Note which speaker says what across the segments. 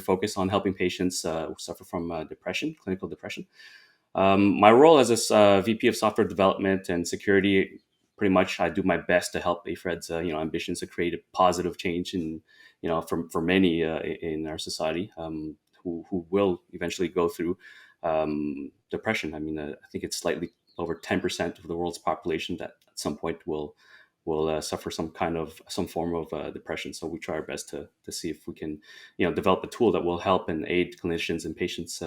Speaker 1: focus on helping patients who suffer from depression, clinical depression. My role as a VP of software development and security, pretty much I do my best to help Aifred's ambitions to create a positive change in for many in our society who will eventually go through depression. I mean, I think it's slightly over 10% of the world's population that at some point will suffer some form of depression. So we try our best to see if we can develop a tool that will help and aid clinicians and patients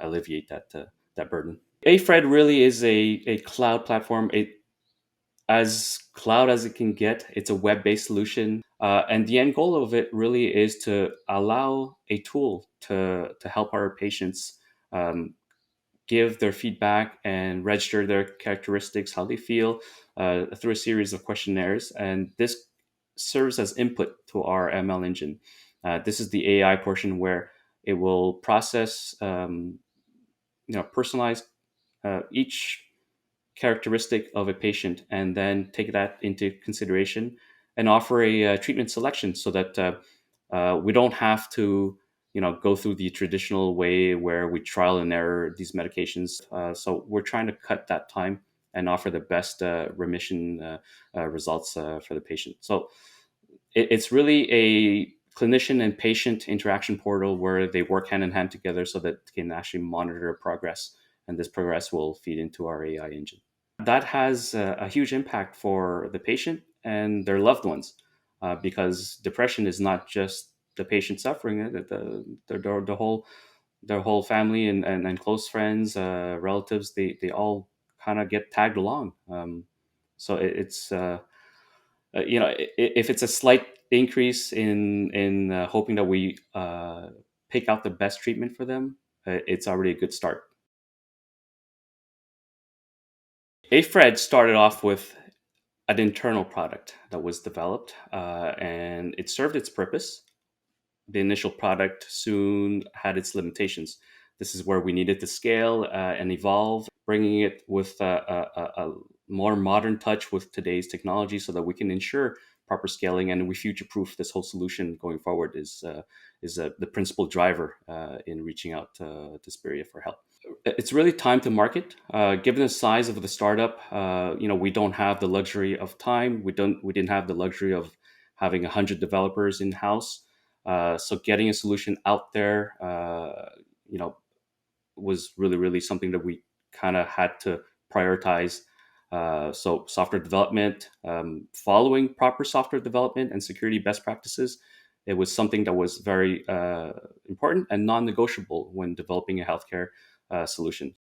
Speaker 1: alleviate that burden. Aifred really is a cloud platform. As cloud as it can get. It's a web-based solution, and the end goal of it really is to allow a tool to help our patients give their feedback and register their characteristics, how they feel, through a series of questionnaires, and this serves as input to our ML engine. This is the AI portion where it will process, personalize each characteristic of a patient and then take that into consideration and offer a treatment selection so that we don't have to go through the traditional way where we trial and error these medications. So we're trying to cut that time and offer the best remission results for the patient. So it's really a clinician and patient interaction portal where they work hand in hand together so that they can actually monitor progress, and this progress will feed into our AI engine. That has a huge impact for the patient and their loved ones, because depression is not just the patient suffering it, their whole family and close friends, relatives, they all kind of get tagged along. So it's if it's a slight increase in hoping that we pick out the best treatment for them, it's already a good start. Aifred started off with an internal product that was developed, and it served its purpose. The initial product soon had its limitations. This is where we needed to scale and evolve, bringing it with a more modern touch with today's technology so that we can ensure proper scaling and we future-proof this whole solution going forward is the principal driver in reaching out to Spiria for help. It's really time to market. Given the size of the startup, we don't have the luxury of time. We didn't have the luxury of having 100 developers in house. So getting a solution out there, was really, really something that we kind of had to prioritize. So software development, following proper software development and security best practices, it was something that was very important and non-negotiable when developing a healthcare solution.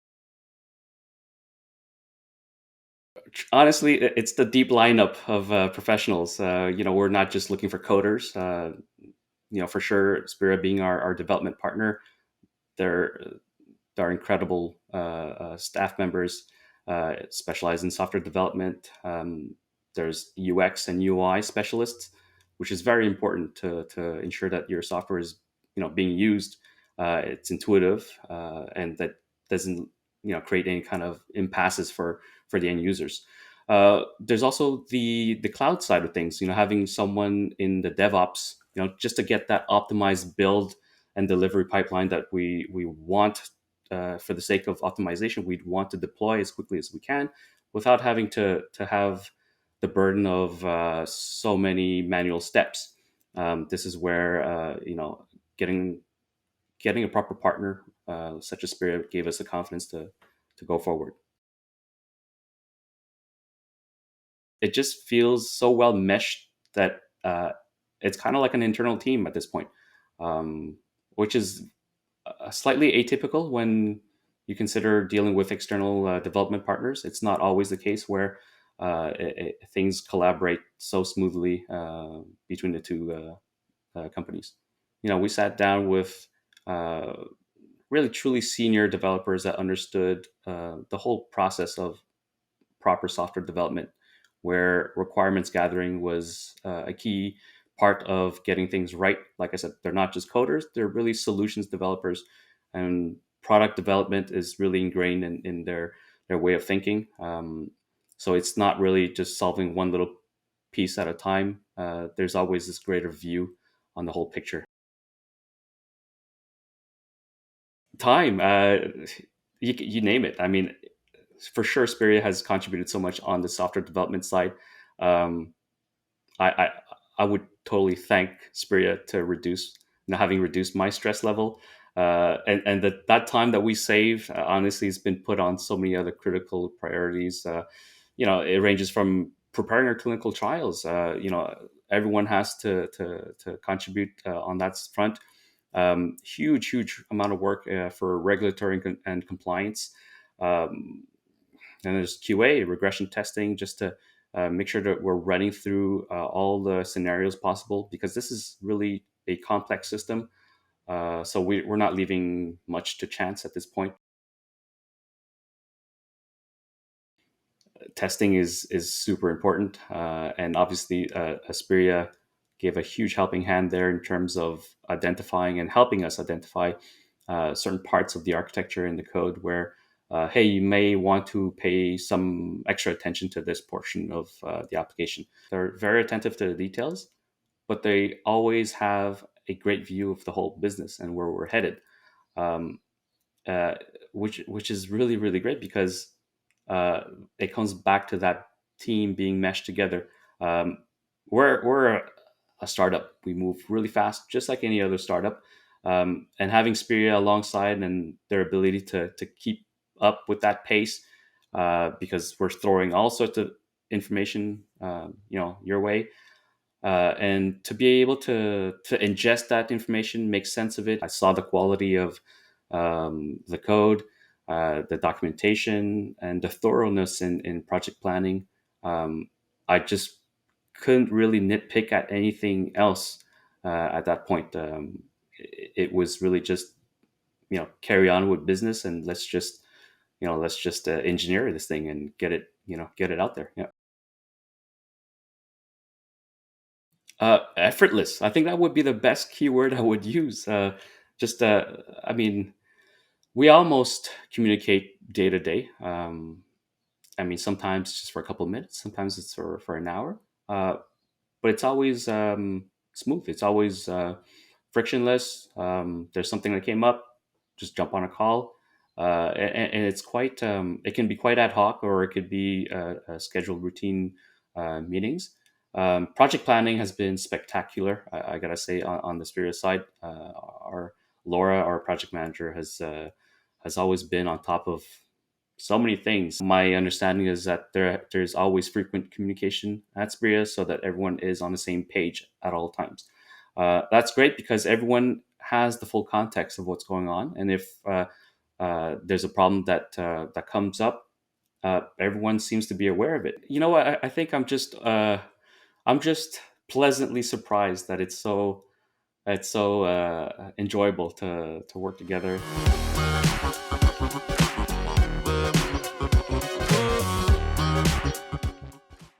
Speaker 1: Honestly, it's the deep lineup of professionals. We're not just looking for coders. For sure, Spiria being our development partner, they're incredible staff members specialized in software development. There's UX and UI specialists, which is very important to ensure that your software is being used. It's intuitive and that doesn't create any kind of impasses for the end users. There's also the cloud side of things. Having someone in the DevOps, just to get that optimized build and delivery pipeline that we want. For the sake of optimization, we'd want to deploy as quickly as we can without having to have the burden of so many manual steps. This is where getting a proper partner such as Spirit gave us the confidence to go forward. It just feels so well meshed that it's kind of like an internal team at this point, which is slightly atypical when you consider dealing with external development partners. It's not always the case where things collaborate so smoothly between the two companies. We sat down with really truly senior developers that understood the whole process of proper software development, where requirements gathering was a key part of getting things right. Like I said, they're not just coders, they're really solutions developers, and product development is really ingrained in their way of thinking. So it's not really just solving one little piece at a time. There's always this greater view on the whole picture. Time, you name it. I mean, for sure, Spiria has contributed so much on the software development side. Um, I, I I would totally thank Spiria to having reduced my stress level, and that time that we save, honestly, has been put on so many other critical priorities. It ranges from preparing our clinical trials. Everyone has to contribute on that front. Huge amount of work for regulatory and compliance. Um, and there's QA, regression testing, just to make sure that we're running through all the scenarios possible, because this is really a complex system. So we're not leaving much to chance at this point. Testing is super important, and obviously, Asperia gave a huge helping hand there in terms of identifying and helping us identify certain parts of the architecture in the code where, hey, you may want to pay some extra attention to this portion of the application. They're very attentive to the details, but they always have a great view of the whole business and where we're headed. Um, uh, which is really great, because uh, it comes back to that team being meshed together. Um, we're a startup. We move really fast, just like any other startup. And having Spiria alongside and their ability to keep up with that pace, because we're throwing all sorts of information, your way, and to be able to ingest that information, make sense of it. I saw the quality of the code, the documentation, and the thoroughness in project planning. Um, I just couldn't really nitpick at anything else at that point. It was really just, carry on with business, and let's just engineer this thing and get it out there. Yeah. Effortless. I think that would be the best keyword I would use. Just, I mean, we almost communicate day to day. I mean, sometimes just for a couple of minutes, sometimes it's for an hour. Uh, but it's always smooth. It's always frictionless. There's something that came up, just jump on a call, and it's quite. It can be quite ad hoc, or it could be scheduled routine meetings. Project planning has been spectacular. I gotta say, on the Spirit side, our Laura, our project manager, has always been on top of so many things. My understanding is that there's always frequent communication at Spiria, so that everyone is on the same page at all times. That's great, because everyone has the full context of what's going on, and if there's a problem that comes up, everyone seems to be aware of it. You know what? I think I'm just pleasantly surprised that it's so enjoyable to work together.